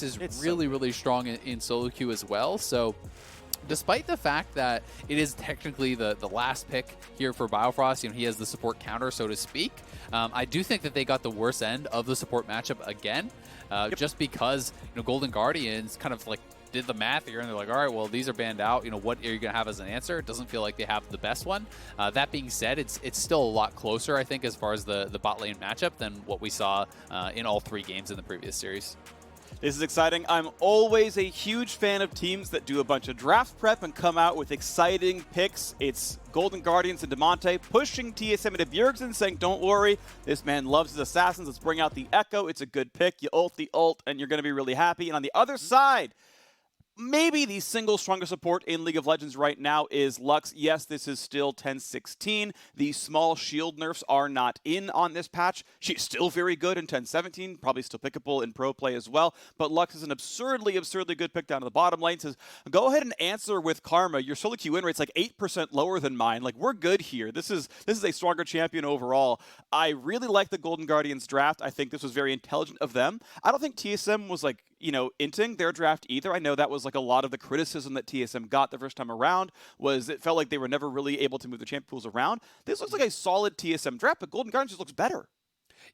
is really strong in solo queue as well. So despite the fact that it is technically the last pick here for Biofrost, you know, he has the support counter, so to speak. I do think that they got the worst end of the support matchup again, just because, you know, Golden Guardians kind of like did the math here and they're like, all right, well, these are banned out. You know, what are you going to have as an answer? It doesn't feel like they have the best one. That being said, it's still a lot closer, I think, as far as the bot lane matchup than what we saw in all 3 games in the previous series. This is exciting. I'm always a huge fan of teams that do a bunch of draft prep and come out with exciting picks. It's Golden Guardians and Damonte pushing TSM into Bjergsen, saying, don't worry, this man loves his assassins. Let's bring out the Ekko. It's a good pick. You ult the ult, and you're going to be really happy. And on the other side, maybe the single strongest support in League of Legends right now is Lux. Yes, this is still 10-16. The small shield nerfs are not in on this patch. She's still very good in 10-17, probably still pickable in pro play as well. But Lux is an absurdly good pick down to the bottom lane. Says, go ahead and answer with Karma. Your solo queue win rate's like 8% lower than mine. Like, we're good here. This is a stronger champion overall. I really like the Golden Guardians draft. I think this was very intelligent of them. I don't think TSM was like, you know, inting their draft either. I know that was like a lot of the criticism that TSM got the first time around, was it felt like they were never really able to move the champion pools around. This looks like a solid TSM draft, but Golden Guardians just looks better.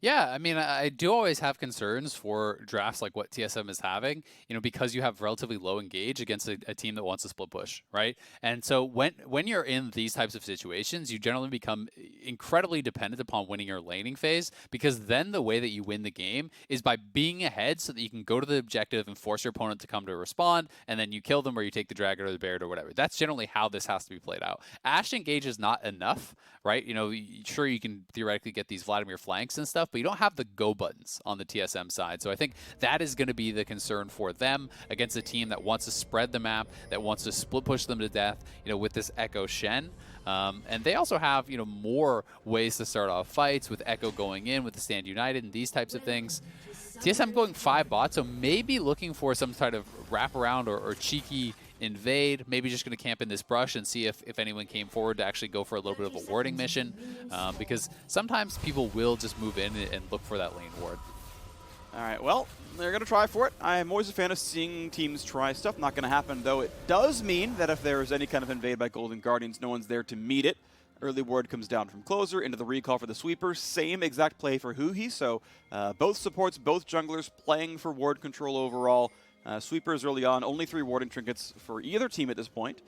Yeah, I mean, I do always have concerns for drafts like what TSM is having, you know, because you have relatively low engage against a team that wants to split push, right? And so when you're in these types of situations, you generally become incredibly dependent upon winning your laning phase, because then the way that you win the game is by being ahead so that you can go to the objective and force your opponent to come to respond, and then you kill them or you take the dragon or the bear or whatever. That's generally how this has to be played out. Ashe engage is not enough, right? You know, sure, you can theoretically get these Vladimir flanks and stuff, but you don't have the go buttons on the TSM side. So I think that is going to be the concern for them against a team that wants to spread the map, that wants to split push them to death, you know, with this Ekko Shen. And they also have, you know, more ways to start off fights with Ekko going in with the Stand United and these types of things. TSM going 5 bots, so maybe looking for some sort of wraparound or cheeky invade, maybe just going to camp in this brush and see if anyone came forward to actually go for a little bit of a warding mission, because sometimes people will just move in and look for that lane ward. All right, well, they're going to try for it. I'm always a fan of seeing teams try stuff. Not going to happen, though. It does mean that if there is any kind of invade by Golden Guardians, no one's there to meet it. Early ward comes down from closer into the recall for the sweeper. Same exact play for huhi. So both supports, both junglers playing for ward control overall. Sweepers early on, only 3 warding trinkets for either team at this point.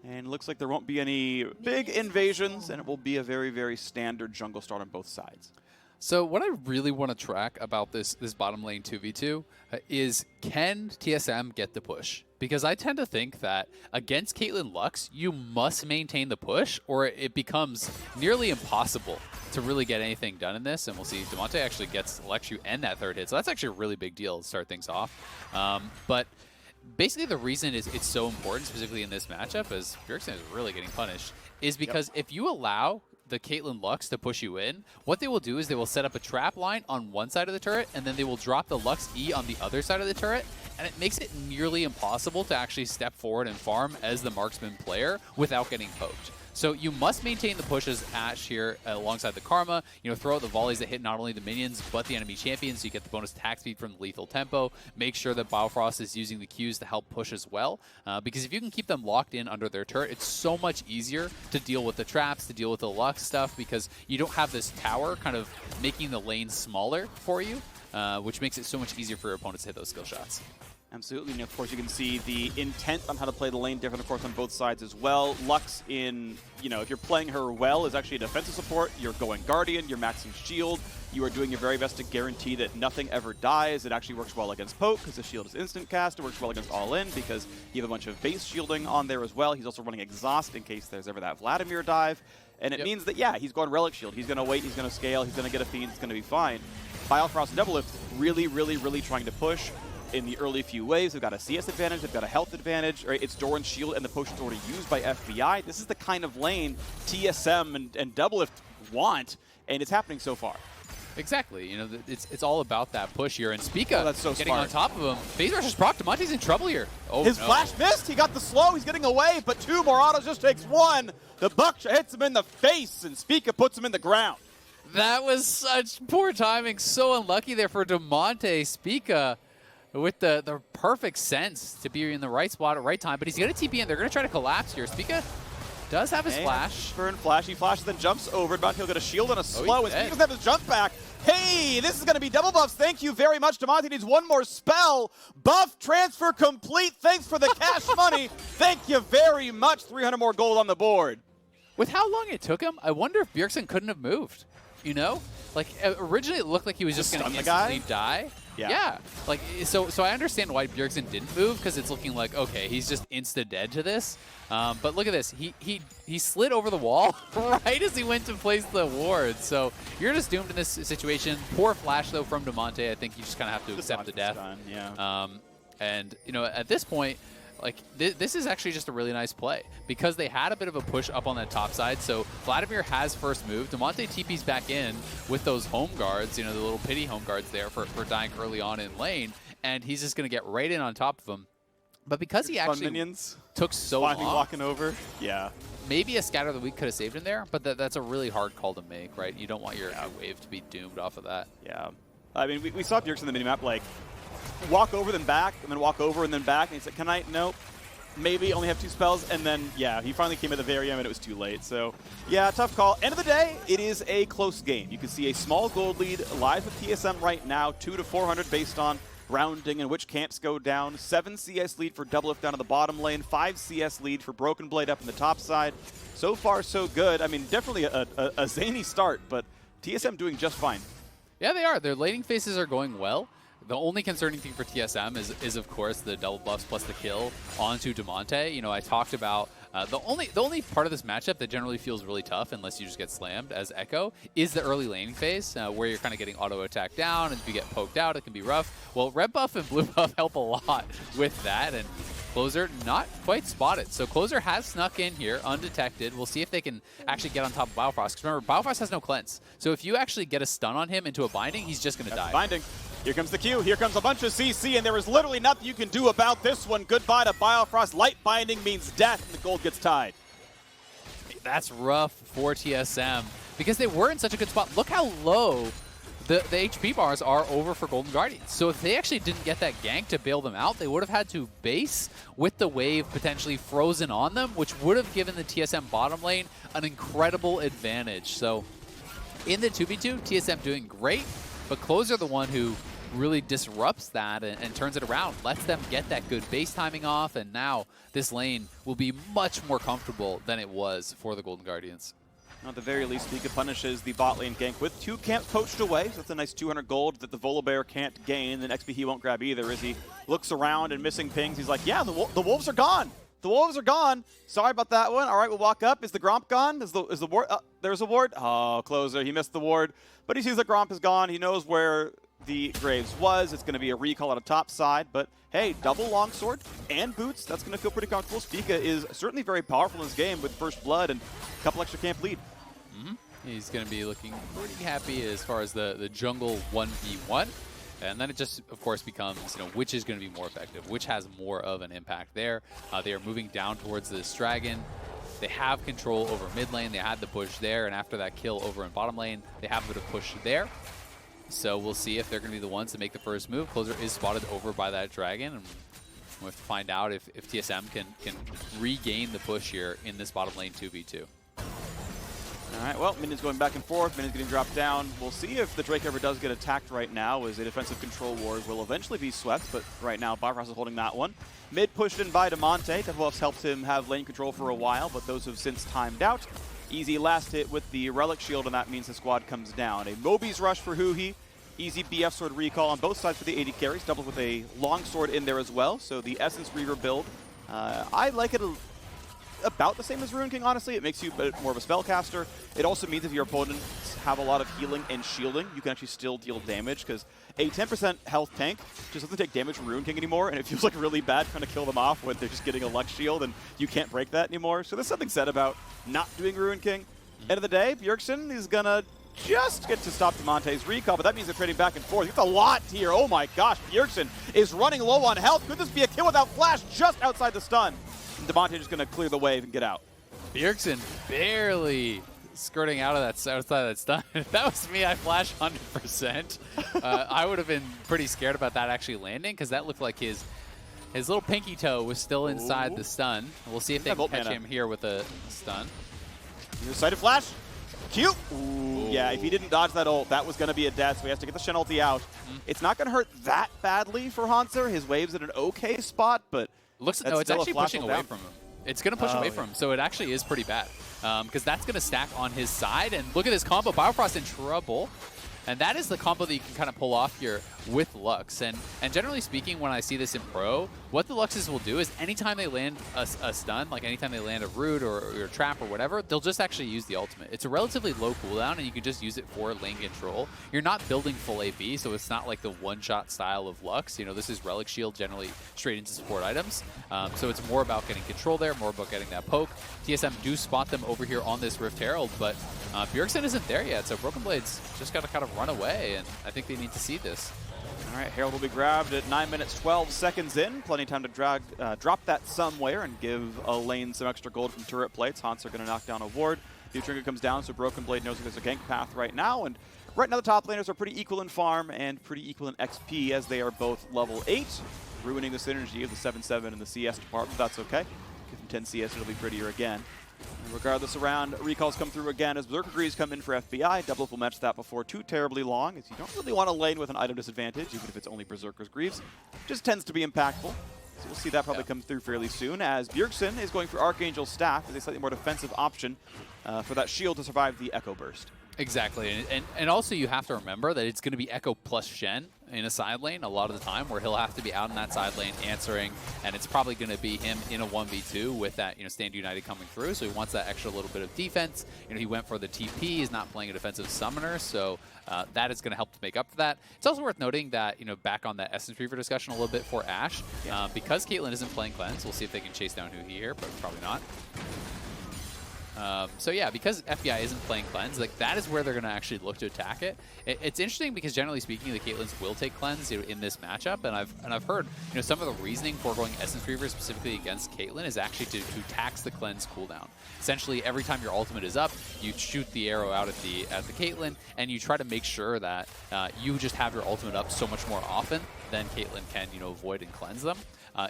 And it looks like there won't be any big invasions, and it will be a very standard jungle start on both sides. So what I really want to track about this bottom lane 2v2 is, can TSM get the push? Because I tend to think that against Caitlyn Lux, you must maintain the push, or it becomes nearly impossible to really get anything done in this. And we'll see, Damonte actually gets Electru and that 3rd hit, so that's actually a really big deal to start things off. But basically the reason it's so important, specifically in this matchup, as Bjergsen is really getting punished, is because if you allow the Caitlyn Lux to push you in, what they will do is they will set up a trap line on one side of the turret, and then they will drop the Lux E on the other side of the turret, and it makes it nearly impossible to actually step forward and farm as the marksman player without getting poked. So you must maintain the push as Ashe here alongside the Karma. You know, throw out the volleys that hit not only the minions, but the enemy champions, so you get the bonus attack speed from the lethal tempo. Make sure that Biofrost is using the Qs to help push as well. Because if you can keep them locked in under their turret, it's so much easier to deal with the traps, to deal with the Lux stuff, because you don't have this tower kind of making the lane smaller for you, which makes it so much easier for your opponents to hit those skill shots. Absolutely, and of course you can see the intent on how to play the lane different, of course, on both sides as well. Lux in, you know, if you're playing her well, is actually a defensive support. You're going Guardian, you're maxing shield. You are doing your very best to guarantee that nothing ever dies. It actually works well against Poke because the shield is instant cast. It works well against All In because you have a bunch of base shielding on there as well. He's also running Exhaust in case there's ever that Vladimir dive. And it means that, yeah, he's going Relic Shield. He's going to wait, he's going to scale, he's going to get a Fiend, it's going to be fine. Biofrost and Doublelift really trying to push in the early few waves. They've got a CS advantage, they've got a health advantage, right? It's Doran's shield and the potion's already used by FBI. This is the kind of lane TSM and Doublelift want, and it's happening so far. Exactly. You know, it's all about that push here. And Spica that's so getting smart. on top of him. Phase rush is proc. Damonte's in trouble here. Oh, His flash missed. He got the slow. He's getting away, but 2 more autos, just takes 1. The buck hits him in the face, and Spica puts him in the ground. That was such poor timing. So unlucky there for Damonte. Spica with the perfect sense to be in the right spot at the right time, but he's going to TP in. They're going to try to collapse here. Spica does have his flash. Burn flash. He flashes, then jumps over. Damonte will get a shield and a slow. He's He doesn't have his jump back. Hey, this is going to be double buffs. Thank you very much. Damonte needs one more spell. Buff transfer complete. Thanks for the cash money. Thank you very much. 300 more gold on the board. With how long it took him, I wonder if Bjergsen couldn't have moved. You know? Like, originally it looked like he was just going to instantly die. Yeah. Like, so I understand why Bjergsen didn't move, because it's looking like, okay, he's just insta-dead to this. But look at this. He slid over the wall right as he went to place the ward. So you're just doomed in this situation. Poor flash, though, from Damonte. I think you just kind of have to accept the death. Yeah. And, you know, at this point, like, this is actually just a really nice play because they had a bit of a push up on that top side. So Vladimir has first move. Damonte TP's back in with those home guards, you know, the little pity home guards there for dying early on in lane. And he's just going to get right in on top of him. But because he actually minions took so long, walking over, maybe a Scatter of the Week could have saved him there, but that's a really hard call to make, right? You don't want your wave to be doomed off of that. Yeah. I mean, we saw Bjergsen in the minimap, like, walk over, then back, and then walk over, and then back. And he said, can I? Nope. Maybe only have 2 spells. And then, yeah, he finally came at the very end, and it was too late. So, yeah, tough call. End of the day, it is a close game. You can see a small gold lead live with TSM right now, 200 to 400 based on rounding and which camps go down. 7 CS lead for Doublelift down in the bottom lane. 5 CS lead for Broken Blade up in the top side. So far, so good. I mean, definitely a zany start, but TSM doing just fine. Yeah, they are. Their laning phases are going well. The only concerning thing for TSM is of course the double buffs plus the kill onto Damonte. You know, I talked about the only part of this matchup that generally feels really tough unless you just get slammed as Ekko is the early laning phase where you're kind of getting auto attack down, and if you get poked out, it can be rough. Well, red buff and blue buff help a lot with that, and Closer not quite spotted. So Closer has snuck in here undetected. We'll see if they can actually get on top of Biofrost. Because remember, Biofrost has no cleanse. So if you actually get a stun on him into a binding, he's just going to die. Binding. Here comes the Q. Here comes a bunch of CC, and there is literally nothing you can do about this one. Goodbye to Biofrost. Light binding means death, and the gold gets tied. That's rough for TSM because they were in such a good spot. Look how low the HP bars are over for Golden Guardians. So if they actually didn't get that gank to bail them out, they would have had to base with the wave potentially frozen on them, which would have given the TSM bottom lane an incredible advantage. So in the 2v2, TSM doing great, but Closer the one who really disrupts that and turns it around, lets them get that good base timing off, and now this lane will be much more comfortable than it was for the Golden Guardians. At the very least, Spica punishes the bot lane gank with 2 camps poached away, so that's a nice 200 gold that the Volibear can't gain, and XP he won't grab either as he looks around and missing pings. He's like, yeah, the wolves are gone. The wolves are gone. Sorry about that one. All right, we'll walk up. Is the Gromp gone? Is the ward? There's a ward. Oh, Closer. He missed the ward, but he sees the Gromp is gone. He knows where the Graves was. It's going to be a recall on the top side, but hey, double longsword and boots. That's going to feel pretty comfortable. Spica is certainly very powerful in this game with first blood and a couple extra camp lead. He's going to be looking pretty happy as far as the jungle 1v1. And then it just, of course, becomes, you know, which is going to be more effective, which has more of an impact there. They are moving down towards this dragon. They have control over mid lane. They had the push there, and after that kill over in bottom lane, they have a bit of push there. So we'll see if they're going to be the ones to make the first move. Closer is spotted over by that dragon, and we'll have to find out if TSM can regain the push here in this bottom lane 2v2. All right, well, minions going back and forth, minions getting dropped down. We'll see if the Drake ever does get attacked right now, as a defensive control ward will eventually be swept, but right now Biofrost is holding that one. Mid pushed in by Damonte. Doublelift's helped him have lane control for a while, but those have since timed out. Easy last hit with the Relic Shield, and that means the squad comes down. A Moby's Rush for Huhi. Easy BF Sword recall on both sides for the AD carries. Doubled with a long sword in there as well, so the Essence Reaver build. I like it about the same as Ruin King, honestly. It makes you a bit more of a spellcaster. It also means if your opponents have a lot of healing and shielding, you can actually still deal damage, because a 10% health tank just doesn't take damage from Ruin King anymore, and it feels like really bad trying to kill them off when they're just getting a Lux Shield, and you can't break that anymore. So there's something said about not doing Ruin King. End of the day, Bjergsen is going to just get to stop Damonte's recall, but that means they're trading back and forth. It's a lot here. Oh my gosh, Bjergsen is running low on health. Could this be a kill without flash just outside the stun? And Damonte just going to clear the wave and get out. Bjergsen barely skirting out of that outside of that stun. If that was me, I flash 100%. I would have been pretty scared about that actually landing because that looked like his little pinky toe was still inside the stun. We'll see if they can catch him here with a stun. Your sighted flash. Cute. Ooh. Yeah, if he didn't dodge that ult, that was going to be a death, so he has to get the Shen ulti out. It's not going to hurt that badly for Hauntzer. His wave's in an okay spot, but it's actually pushing away from him. It's going to push away from him, so it actually is pretty bad. Because that's going to stack on his side. And look at this combo. Biofrost in trouble. And that is the combo that you can kind of pull off here with Lux. And generally speaking, when I see this in Pro, what the Luxes will do is anytime they land a stun, like anytime they land a root or a trap or whatever, they'll just actually use the ultimate. It's a relatively low cooldown, and you can just use it for lane control. You're not building full AP, so it's not like the one-shot style of Lux. You know, this is Relic Shield generally straight into support items. So it's more about getting control there, more about getting that poke. TSM do spot them over here on this Rift Herald, but Bjergsen isn't there yet, so Broken Blade's just got to kind of run away, and I think they need to see this. All right, Herald will be grabbed at 9 minutes, 12 seconds in. Plenty of time to drop that somewhere and give a lane some extra gold from turret plates. Hauntzer going to knock down a ward. New trinket comes down, so Broken Blade knows there's a gank path right now. And right now the top laners are pretty equal in farm and pretty equal in XP as they are both level 8, ruining the synergy of the 7-7 and the CS department. That's okay. Give them 10 CS, it'll be prettier again. And regardless, around recalls come through again as Berserker Greaves come in for FBI. Doublelift will match that before too terribly long, as you don't really want to lane with an item disadvantage, even if it's only Berserker's Greaves. Just tends to be impactful. So we'll see that probably come through fairly soon, as Bjergsen is going for Archangel Staff as a slightly more defensive option for that shield to survive the Ekko burst. Exactly, and also you have to remember that it's going to be Ekko plus Shen in a side lane a lot of the time, where he'll have to be out in that side lane answering, and it's probably going to be him in a 1v2 with that, you know, Stand United coming through. So he wants that extra little bit of defense. You know, he went for the TP. He's not playing a defensive summoner, so that is going to help to make up for that. It's also worth noting that, you know, back on that Essence Reaver discussion a little bit for Ashe, because Caitlyn isn't playing Cleanse. We'll see if they can chase down huhi here, but probably not. So yeah, because FBI isn't playing Cleanse, like that is where they're going to actually look to attack it. It's interesting because generally speaking, the Caitlyn's will take Cleanse, you know, in this matchup, and I've heard, you know, some of the reasoning for going Essence Reaver specifically against Caitlyn is actually to tax the Cleanse cooldown. Essentially, every time your ultimate is up, you shoot the arrow out at the Caitlyn, and you try to make sure that you just have your ultimate up so much more often than Caitlyn can, you know, avoid and cleanse them.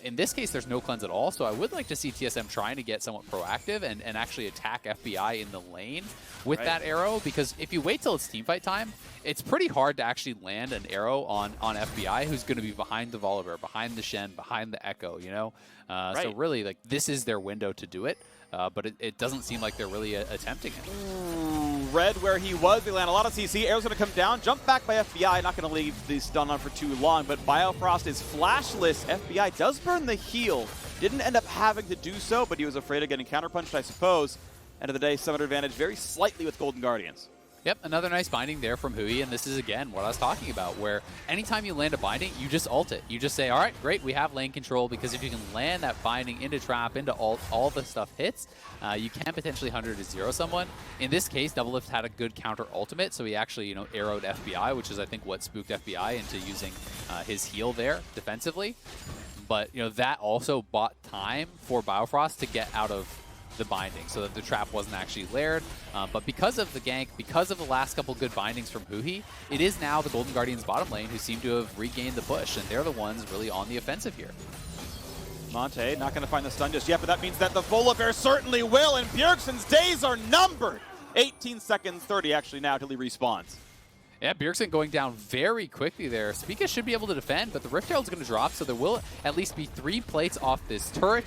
In this case, there's no cleanse at all, so I would like to see TSM trying to get somewhat proactive and actually attack FBI in the lane with that arrow, because if you wait till it's teamfight time, it's pretty hard to actually land an arrow on FBI who's going to be behind the Volibear, behind the Shen, behind the Ekko, you know? So really, like, this is their window to do it, but it doesn't seem like they're really attempting it. Red where he was, they land a lot of CC. Arrow's going to come down, jump back by FBI, not going to leave the stun on for too long, but Biofrost is flashless. FBI does burn the heal. Didn't end up having to do so, but he was afraid of getting counterpunched, I suppose. End of the day, summoner advantage very slightly with Golden Guardians. Yep, another nice binding there from huhi, and this is, again, what I was talking about, where anytime you land a binding, you just ult it. You just say, all right, great, we have lane control, because if you can land that binding into trap, into ult, all the stuff hits, you can potentially 100-0 someone. In this case, Doublelift had a good counter ultimate, so he actually, you know, arrowed FBI, which is, I think, what spooked FBI into using his heal there defensively. But, you know, that also bought time for Biofrost to get out of the binding so that the trap wasn't actually layered. But because of the gank, because of the last couple good bindings from huhi, it is now the Golden Guardians bottom lane who seem to have regained the push, and they're the ones really on the offensive here. Monte not going to find the stun just yet, but that means that the Volibear certainly will, and Bjergsen's days are numbered. 18 seconds, 30 actually now till he respawns. Yeah, Bjergsen going down very quickly there. Spica should be able to defend, but the Rift Herald's going to drop, so there will at least be 3 plates off this turret.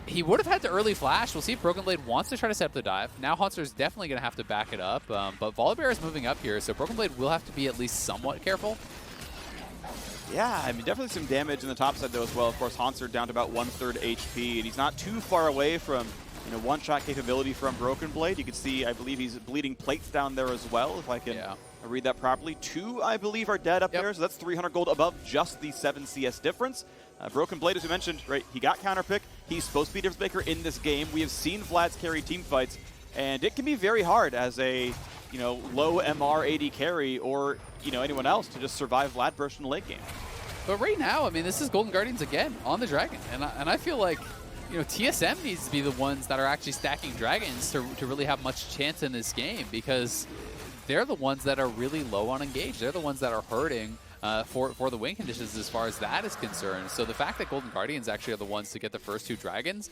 He would have had the early flash. We'll see if Broken Blade wants to try to set up the dive. Now Hauntzer's definitely going to have to back it up, but Volibear is moving up here, so Broken Blade will have to be at least somewhat careful. Yeah, I mean, definitely some damage in the top side, though, as well. Of course, Hauntzer down to about 1/3 HP, and he's not too far away from, you know, one-shot capability from Broken Blade. You can see, I believe he's bleeding plates down there as well, if I can read that properly. 2, I believe, are dead up there, so that's 300 gold above just the 7 CS difference. Broken Blade, as we mentioned, right, he got counterpick. He's supposed to be a difference maker in this game. We have seen Vlad's carry team fights, and it can be very hard as a, you know, low MR AD carry or, you know, anyone else to just survive Vlad burst in the late game. But right now, I mean, this is Golden Guardians again on the Dragon, and I feel like you know, TSM needs to be the ones that are actually stacking dragons to really have much chance in this game, because they're the ones that are really low on engage. They're the ones that are hurting for the win conditions as far as that is concerned. So the fact that Golden Guardians actually are the ones to get the first 2 dragons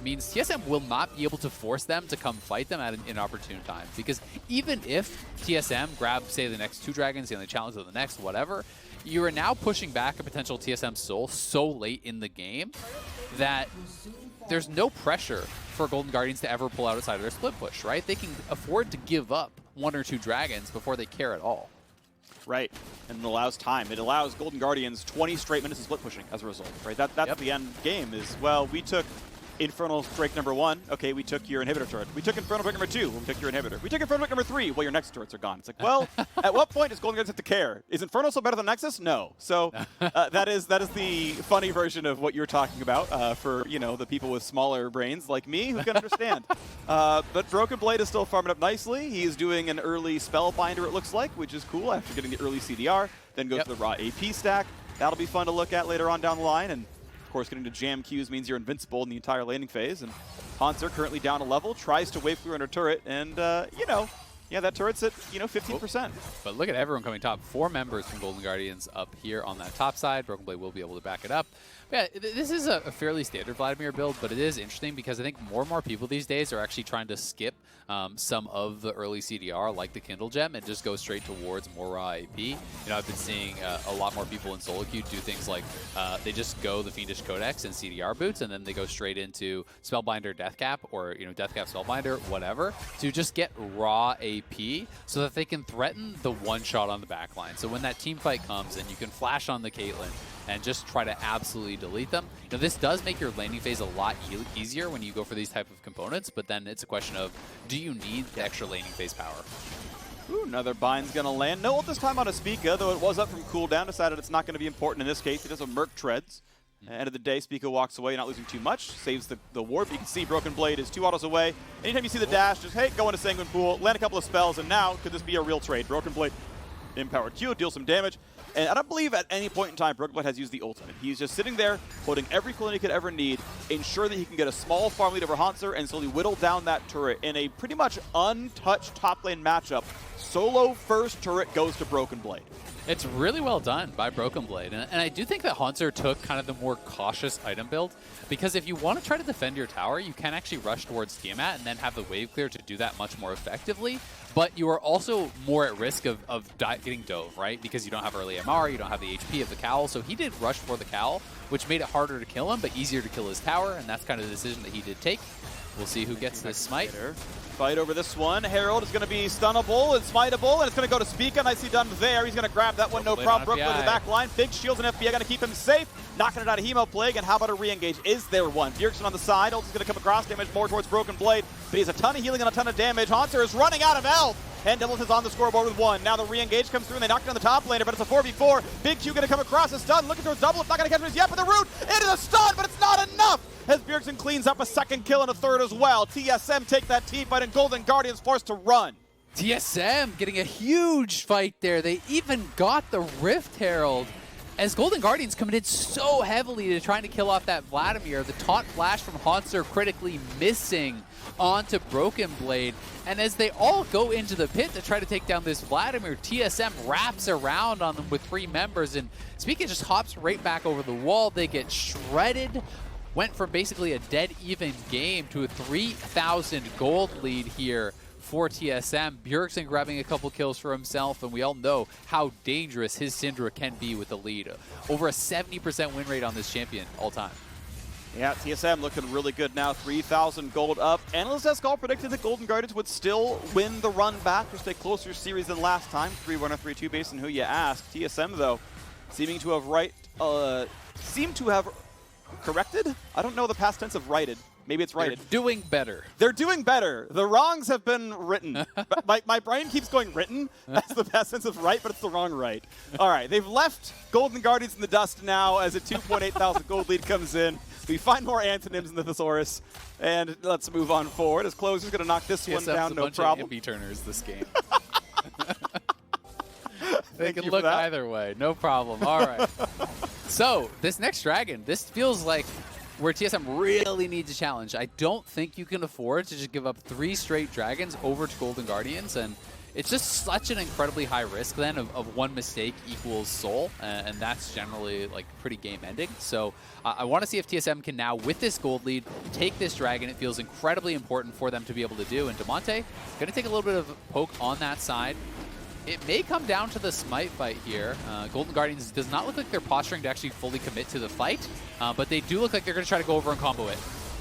means TSM will not be able to force them to come fight them at an inopportune time. Because even if TSM grab, say, the next 2 dragons and they challenge to the next, whatever, you are now pushing back a potential TSM soul so late in the game that there's no pressure for Golden Guardians to ever pull out outside of their split push, right? They can afford to give up 1 or 2 dragons before they care at all. Right, and it allows time. It allows Golden Guardians 20 straight minutes of split pushing as a result, right? That's the end game is, well, we took Infernal Drake number 1. Okay, we took your inhibitor turret. We took Infernal Drake number 2. We took your inhibitor. We took Infernal Drake number 3. Well, your next turrets are gone. It's like, well, at what point does Golden Guardians have to care? Is Infernal still better than Nexus? No. So that is the funny version of what you're talking about for, you know, the people with smaller brains like me who can understand. But Broken Blade is still farming up nicely. He is doing an early Spellbinder, it looks like, which is cool after getting the early CDR. Then goes to the raw AP stack. That'll be fun to look at later on down the line. And of course, getting to jam Qs means you're invincible in the entire laning phase. And Hauntzer currently down a level, tries to wave clear under turret, and, you know, yeah, that turret's at, you know, 15%. But look at everyone coming top. 4 members from Golden Guardians up here on that top side. Broken Blade will be able to back it up. But yeah, this is a fairly standard Vladimir build, but it is interesting because I think more and more people these days are actually trying to skip some of the early CDR, like the Kindle Gem, and just go straight towards more raw AP. You know, I've been seeing a lot more people in solo queue do things like they just go the Fiendish Codex and CDR boots, and then they go straight into Spellbinder Deathcap, or, you know, Deathcap Spellbinder, whatever, to just get raw AP so that they can threaten the one-shot on the backline. So when that team fight comes and you can flash on the Caitlyn and just try to absolutely delete them. Now, this does make your laning phase a lot easier when you go for these type of components, but then it's a question of, do you need the extra laning phase power? Ooh, another bind's going to land. No ult this time on a Spica, though it was up from cooldown. Decided it's not going to be important in this case. He does a Merc Treads. End of the day, Spica walks away, not losing too much. Saves the warp. You can see Broken Blade is 2 autos away. Anytime you see the dash, just, hey, go into Sanguine Pool, land a couple of spells, and now could this be a real trade? Broken Blade, Empowered Q, deal some damage. And I don't believe at any point in time Broken Blade has used the ultimate. He's just sitting there, holding every cooldown he could ever need, ensure that he can get a small farm lead over Hauntzer and slowly whittle down that turret in a pretty much untouched top lane matchup. Solo first turret goes to Broken Blade. It's really well done by Broken Blade, and I do think that Hauntzer took kind of the more cautious item build, because if you want to try to defend your tower, you can actually rush towards Tiamat and then have the wave clear to do that much more effectively, but you are also more at risk of getting dove, right? Because you don't have early MR, you don't have the HP of the Cowl, so he did rush for the Cowl, which made it harder to kill him, but easier to kill his tower, and that's kind of the decision that he did take. We'll see who gets this smite. Fight over this one. Herald is going to be stunnable and smiteable, and it's going to go to Spica. Nicely done there. He's going to grab that one, no problem. Brook to the back line. Big shields and FBI going to keep him safe. Knocking it out of Hemo Plague, and how about a re-engage? Is there one? Bjergsen on the side. Ult is going to come across. Damage more towards Broken Blade, but he has a ton of healing and a ton of damage. Hauntzer is running out of health. And Doublelift is on the scoreboard with 1. Now the re-engage comes through, and they knock down the top laner, but it's a 4v4. Big Q going to come across. A stun. Looking towards Doublelift. Not going to catch him as yet, but the root. It is a stun, but it's not enough. As Bjergsen cleans up a second kill and a third as well. TSM take that team fight, and Golden Guardians forced to run. TSM getting a huge fight there. They even got the Rift Herald, as Golden Guardians committed so heavily to trying to kill off that Vladimir. The taunt flash from Hauntzer critically missing onto Broken Blade. And as they all go into the pit to try to take down this Vladimir, TSM wraps around on them with 3 members, and Spica just hops right back over the wall. They get shredded. Went from basically a dead even game to a 3,000 gold lead here for TSM. Bjergsen grabbing a couple kills for himself, and we all know how dangerous his Syndra can be with the lead. Over a 70% win rate on this champion all time. Yeah, TSM looking really good now. 3,000 gold up. Analyst Escall predicted that Golden Guardians would still win the run back. Just a closer series than last time. 3-1 or 3-2 based on who you ask. TSM, though, seeming to have corrected? I don't know the past tense of righted. Maybe it's righted. They're doing better. They're doing better. The wrongs have been written. my brain keeps going written. That's the past tense of right, but it's the wrong right. All right, they've left Golden Guardians in the dust now as a 2.8 thousand gold lead comes in. We find more antonyms in the thesaurus, and let's move on forward. As Closer's going to knock this one down, no problem. TSM's a bunch of MP turners this game. They can look either way, no problem. All right. So this next dragon, this feels like where TSM really needs a challenge. I don't think you can afford to just give up 3 straight dragons over to Golden Guardians, and it's just such an incredibly high risk then of one mistake equals soul, and that's generally like pretty game ending. So I want to see if TSM can now, with this gold lead, take this dragon. It feels incredibly important for them to be able to do, and Damonte going to take a little bit of a poke on that side. It may come down to the smite fight here. Golden Guardians does not look like they're posturing to actually fully commit to the fight, but they do look like they're going to try to go over and combo it.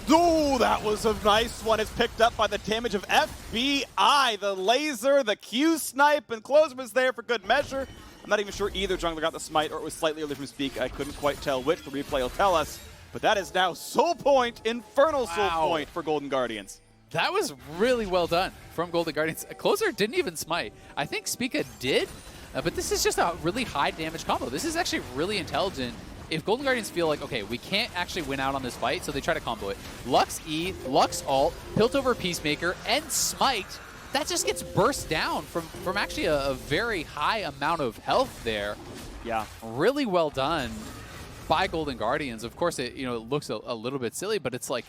Ooh, that was a nice one. It's picked up by the damage of FBI. The laser, the Q snipe, and Closer was there for good measure. I'm not even sure either jungler got the smite or it was slightly early from Spica. I couldn't quite tell which. The replay will tell us. But that is now soul point, infernal soul point for Golden Guardians. That was really well done from Golden Guardians. Closer didn't even smite. I think Spica did, but this is just a really high damage combo. This is actually really intelligent. If Golden Guardians feel like, okay, we can't actually win out on this fight, so they try to combo it. Lux E, Lux ult, Piltover Peacemaker, and Smite, that just gets burst down from actually a very high amount of health there. Yeah. Really well done by Golden Guardians. Of course, it looks a little bit silly, but it's like,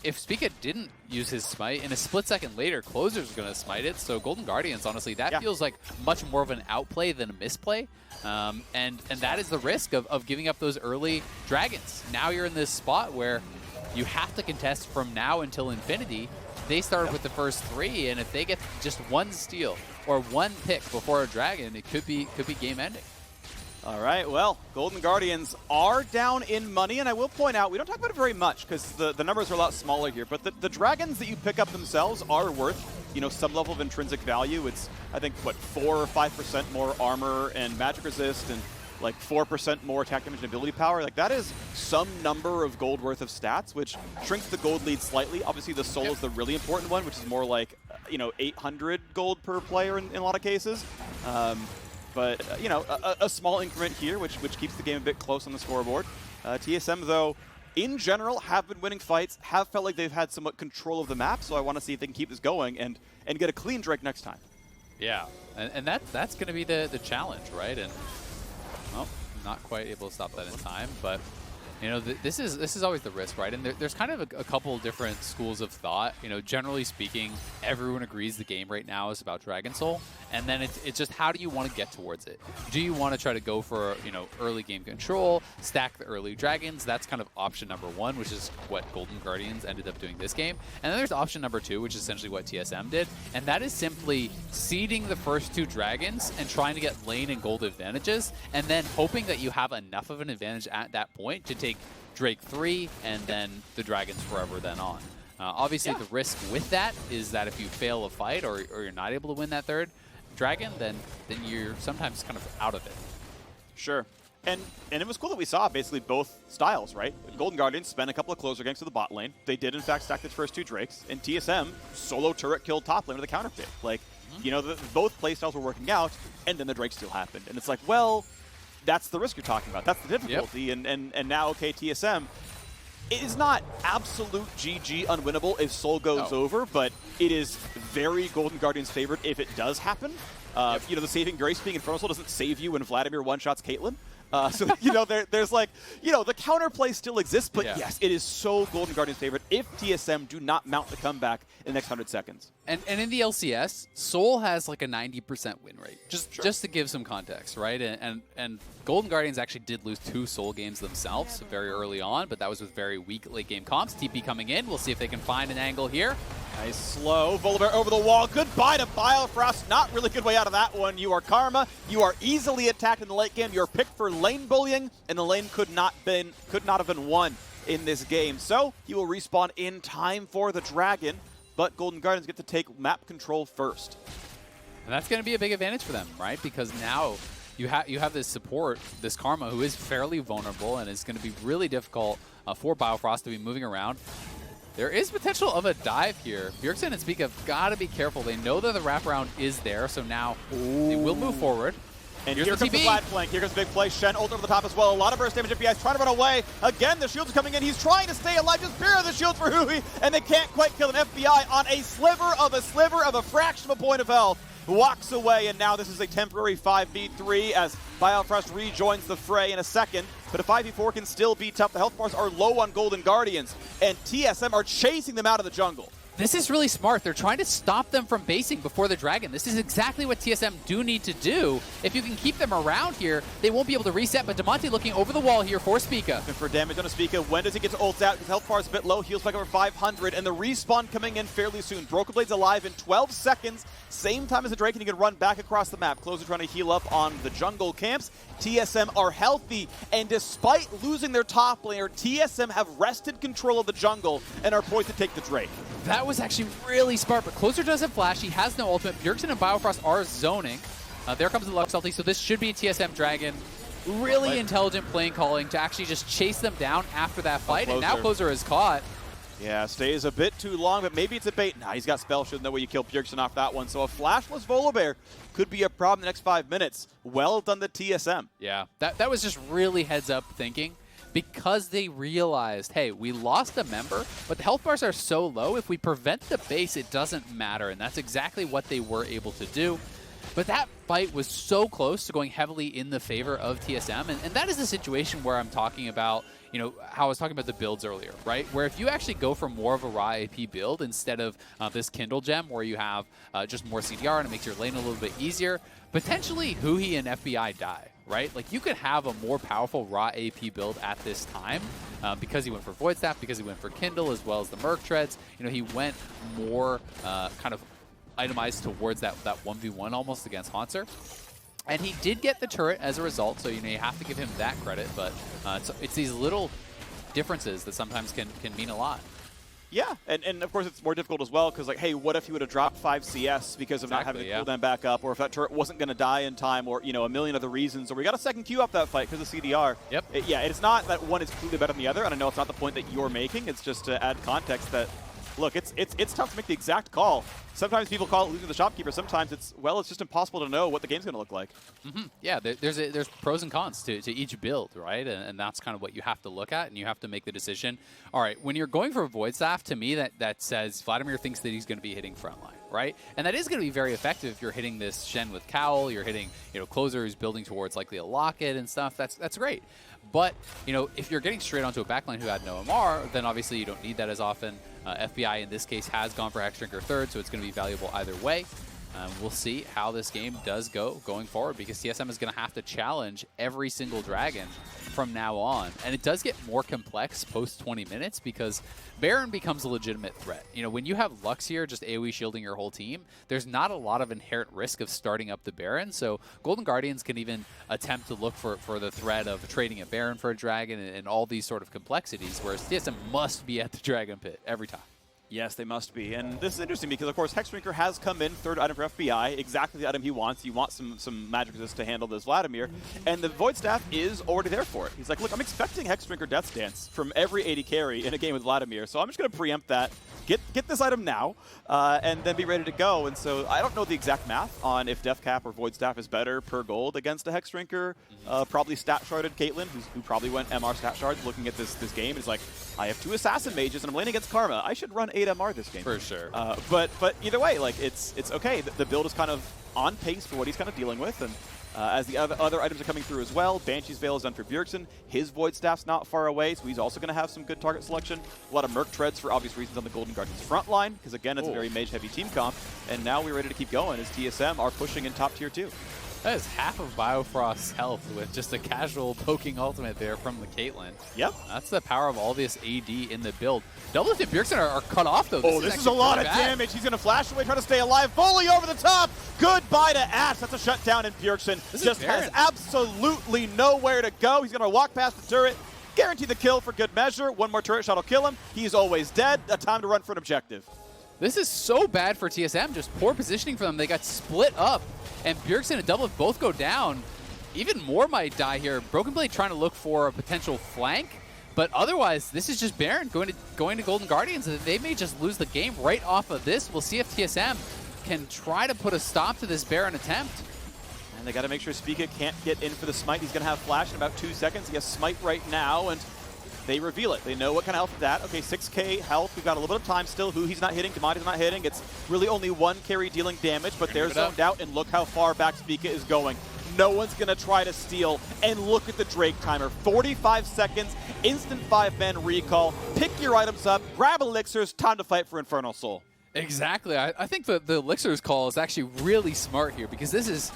if Spica didn't use his smite, and a split second later, Closer's going to smite it. So Golden Guardians, honestly, that feels like much more of an outplay than a misplay. And that is the risk of giving up those early dragons. Now you're in this spot where you have to contest from now until infinity. They started with the first 3, and if they get just one steal or one pick before a dragon, it could be game ending. All right, well, Golden Guardians are down in money, and I will point out, we don't talk about it very much because the numbers are a lot smaller here, but the dragons that you pick up themselves are worth, some level of intrinsic value. It's, I think, what, 4 or 5% more armor and magic resist, and like 4% more attack damage and ability power. Like, that is some number of gold worth of stats, which shrinks the gold lead slightly. Obviously, the soul is the really important one, which is more like, 800 gold per player in a lot of cases. But, a small increment here, which keeps the game a bit close on the scoreboard. TSM, though, in general, have been winning fights, have felt like they've had somewhat control of the map, so I want to see if they can keep this going and get a clean Drake next time. Yeah, and that's going to be the challenge, right? And, well, not quite able to stop that in time, but... this is always the risk, right? And there's kind of a couple different schools of thought. Generally speaking, everyone agrees the game right now is about Dragon Soul, and then it's just how do you want to get towards it? Do you want to try to go for early game control, stack the early dragons? That's kind of option number 1, which is what Golden Guardians ended up doing this game. And then there's option number 2, which is essentially what TSM did, and that is simply seeding the first 2 dragons and trying to get lane and gold advantages, and then hoping that you have enough of an advantage at that point to take Drake 3 and then the dragons forever then on. Obviously, the risk with that is that if you fail a fight or you're not able to win that 3rd dragon, then you're sometimes kind of out of it. Sure. And it was cool that we saw basically both styles, right? Golden Guardians spent a couple of closer ganks to the bot lane. They did, in fact, stack the first 2 Drakes. And TSM solo turret killed top lane with a counter pick. Like, both playstyles were working out, and then the Drake still happened. And it's like, well... that's the risk you're talking about. That's the difficulty. Yep. And now, okay, TSM, it is not absolute GG unwinnable if Soul goes over, but it is very Golden Guardians favored if it does happen. The saving grace being Infernal Soul doesn't save you when Vladimir one-shots Caitlyn. So, there's like, the counterplay still exists, but yes, it is so Golden Guardians favorite if TSM do not mount the comeback in the next 100 seconds. And in the LCS, Soul has like a 90% win rate, just to give some context, right? And Golden Guardians actually did lose 2 Soul games themselves very early on, but that was with very weak late game comps. TP coming in, we'll see if they can find an angle here. Nice slow. Volibear over the wall. Goodbye to Biofrost. Not really good way out of that one. You are Karma. You are easily attacked in the late game. You're picked for lane bullying, and the lane could not have been won in this game. So he will respawn in time for the dragon, but Golden Guardians get to take map control first. And that's going to be a big advantage for them, right? Because now you have this support, this Karma, who is fairly vulnerable, and it's going to be really difficult for Biofrost to be moving around. There is potential of a dive here. Bjergsen and Spica have got to be careful. They know that the wraparound is there, so now they will move forward. And here comes the flat flank. Here comes the big play. Shen ult over the top as well. A lot of burst damage. FBI is trying to run away. Again, the shields are coming in. He's trying to stay alive. Just barely the shields for huhi, and they can't quite kill him. FBI on a sliver of a fraction of a point of health walks away, and now this is a temporary 5v3 as Biofrost rejoins the fray in a second. but a 5v4 can still be tough. The health bars are low on Golden Guardians, and TSM are chasing them out of the jungle. This is really smart. They're trying to stop them from basing before the dragon. This is exactly what TSM do need to do. If you can keep them around here, they won't be able to reset, but Damonte looking over the wall here for Spica. And for damage on a Spica, when does he get to ult out? His health bar is a bit low, heals back over 500, and the respawn coming in fairly soon. Broken Blade's alive in 12 seconds, same time as the Drake, and he can run back across the map. Closer trying to heal up on the jungle camps. TSM are healthy, and despite losing their top laner, TSM have wrested control of the jungle and are poised to take the Drake. That was actually really smart, but Closer doesn't flash. He has no ultimate. Bjergsen and Biofrost are zoning. There comes the Lux ulti, so this should be a TSM Dragon. Really intelligent playing calling to actually just chase them down after that fight, and now Closer is caught. Yeah, stays a bit too long, but maybe it's a bait. Nah, he's got spell shield. No way you kill Bjergsen off that one. So a flashless Volibear could be a problem in the next 5 minutes. Well done to TSM. Yeah, that was just really heads-up thinking. Because they realized, hey, we lost a member, but the health bars are so low, if we prevent the base, it doesn't matter. And that's exactly what they were able to do. But that fight was so close to going heavily in the favor of TSM. And that is the situation where I'm talking about, you know, how I was talking about the builds earlier, right? Where if you actually go for more of a raw AP build instead of this Kindle gem where you have just more CDR and it makes your lane a little bit easier, potentially huhi and FBI die. Right? Like, you could have a more powerful raw AP build at this time because he went for Void Staff, because he went for Kindle, as well as the Merc Treads. You know, he went more kind of itemized towards that 1v1 almost against Hauntzer. And he did get the turret as a result, so, you know, you have to give him that credit. But it's these little differences that sometimes can mean a lot. Yeah, and of course it's more difficult as well because, like, hey, what if he would have dropped 5 CS because of not having the cooldown back up, or if that turret wasn't going to die in time, or, you know, a million other reasons, or we got a second queue up that fight because of CDR. Yep. It's not that one is clearly better than the other, and I know it's not the point that you're making. It's just to add context that, look, it's tough to make the exact call. Sometimes people call it losing the shopkeeper. Sometimes it's just impossible to know what the game's going to look like. Yeah, there's pros and cons to each build, right? And that's kind of what you have to look at, and you have to make the decision. All right, when you're going for a Void Staff, to me that says Vladimir thinks that he's going to be hitting frontline, right? And that is going to be very effective if you're hitting this Shen with Cowl, you're hitting, you know, Closer who's building towards likely a Locket and stuff. That's great. But, you know, if you're getting straight onto a backline who had no MR, then obviously you don't need that as often. FBI in this case has gone for Hexdrinker third, so it's going to be valuable either way. We'll see how this game does go going forward, because TSM is going to have to challenge every single dragon from now on. And it does get more complex post 20 minutes because Baron becomes a legitimate threat. You know, when you have Lux here just AoE shielding your whole team, there's not a lot of inherent risk of starting up the Baron. So Golden Guardians can even attempt to look for the threat of trading a Baron for a dragon and all these sort of complexities, whereas TSM must be at the Dragon Pit every time. Yes, they must be. And this is interesting because, of course, Hexdrinker has come in, third item for FBI, exactly the item he wants. You want some magic resist to handle this Vladimir. And the Void Staff is already there for it. He's like, look, I'm expecting Hexdrinker Death Dance from every AD carry in a game with Vladimir, so I'm just going to preempt that, get this item now, and then be ready to go. And so I don't know the exact math on if Death Cap or Void Staff is better per gold against a Hexdrinker. Probably stat sharded Caitlyn, who probably went MR stat shards looking at this game. Is like, I have 2 Assassin Mages and I'm laning against Karma. I should run 8 MR this game. For sure. But either way, like, it's okay. The build is kind of on pace for what he's kind of dealing with. And as the other items are coming through as well, Banshee's Veil is done for Bjergsen. His Void Staff's not far away, so he's also going to have some good target selection. A lot of Merc Treads for obvious reasons on the Golden Guardians front line, because again, it's a very mage-heavy team comp. And now we're ready to keep going as TSM are pushing in top tier 2. That is half of Biofrost's health with just a casual poking ultimate there from the Caitlyn. Yep. That's the power of all this AD in the build. Doublelift and Bjergsen are cut off, though. This is a lot of damage. He's going to flash away, try to stay alive. Volley over the top. Goodbye to Ashe. That's a shutdown, and Bjergsen just has absolutely nowhere to go. He's going to walk past the turret. Guarantee the kill for good measure. One more turret shot will kill him. He's always dead. A time to run for an objective. This is so bad for TSM. Just poor positioning for them. They got split up, and Bjergsen and Doublelift both go down. Even more might die here. Broken Blade trying to look for a potential flank, but otherwise, this is just Baron going to Golden Guardians. They may just lose the game right off of this. We'll see if TSM can try to put a stop to this Baron attempt. And they got to make sure Spica can't get in for the smite. He's going to have flash in about 2 seconds. He has smite right now, and they reveal it. They know what kind of health is that. Okay, 6k health. We've got a little bit of time still. Huhi's not hitting. Damonte's not hitting. It's really only one carry dealing damage, but they're zoned out, and look how far back Spica is going. no one's going to try to steal. And look at the Drake timer. 45 seconds, instant 5-man recall. Pick your items up, grab elixirs, time to fight for Infernal Soul. Exactly. I think the elixirs call is actually really smart here because this is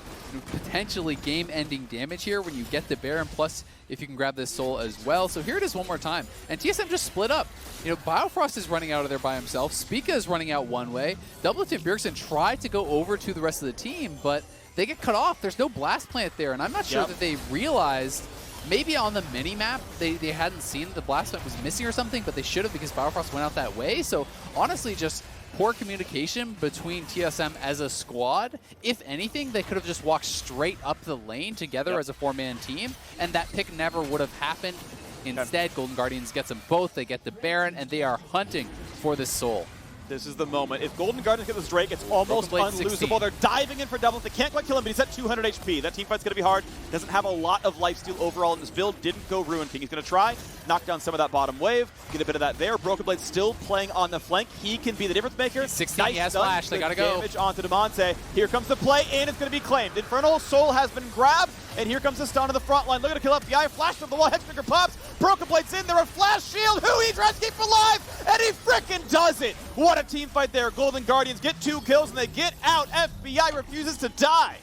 potentially game-ending damage here when you get the Baron, plus if you can grab this soul as well. So here it is one more time. And TSM just split up. You know, Biofrost is running out of there by himself. Spica is running out one way. Doublelift and Bjergsen tried to go over to the rest of the team, but they get cut off. There's no blast plant there, and I'm not sure that they realized. Maybe on the mini-map, they hadn't seen the blast plant was missing or something, but they should have because Biofrost went out that way. So honestly, just poor communication between TSM as a squad. If anything, they could have just walked straight up the lane together as a 4-man team, and that pick never would have happened. Instead, Golden Guardians gets them both. They get the Baron, and they are hunting for this soul. This is the moment. If Golden Guardians get this Drake, it's almost unlosable. 16. They're diving in for Doublelift. They can't quite kill him, but he's at 200 HP. That teamfight's going to be hard. Doesn't have a lot of lifesteal overall in this build. Didn't go Ruin King. He's going to try, knock down some of that bottom wave, get a bit of that there. Broken Blade still playing on the flank. He can be the difference maker. He's 16, nice, he has flash. They got to go. Damage onto Damonte. Here comes the play, and it's going to be claimed. Infernal Soul has been grabbed, and here comes the stun to the front line. Look at the kill up. The eye flash from the wall. Hexbreaker pops. Broken Blade's in there. A flash shield. Huhi tries to keep alive, and he frickin' does it. What a team fight there. Golden Guardians get 2 kills, and they get out. FBI refuses to die.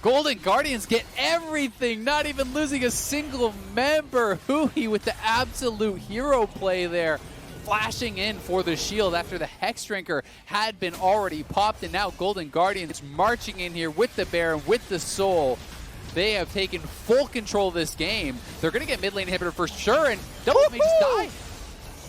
Golden Guardians get everything, not even losing a single member. Huhi with the absolute hero play there, flashing in for the shield after the Hexdrinker had been already popped, and now Golden Guardians marching in here with the Baron, with the Soul. They have taken full control of this game. They're going to get mid lane inhibitor for sure, and Doublelift may just die.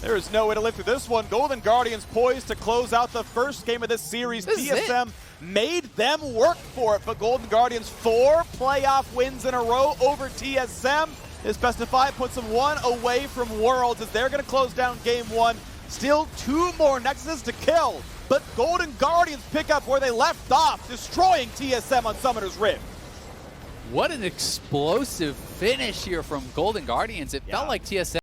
There is no way to live through this one. Golden Guardians poised to close out the first game of this series. TSM made them work for it, but Golden Guardians 4 playoff wins in a row over TSM. This best of 5 puts them 1 away from Worlds as they're going to close down game 1. Still 2 more Nexuses to kill, but Golden Guardians pick up where they left off, destroying TSM on Summoner's Rift. What an explosive finish here from Golden Guardians. It felt like TSM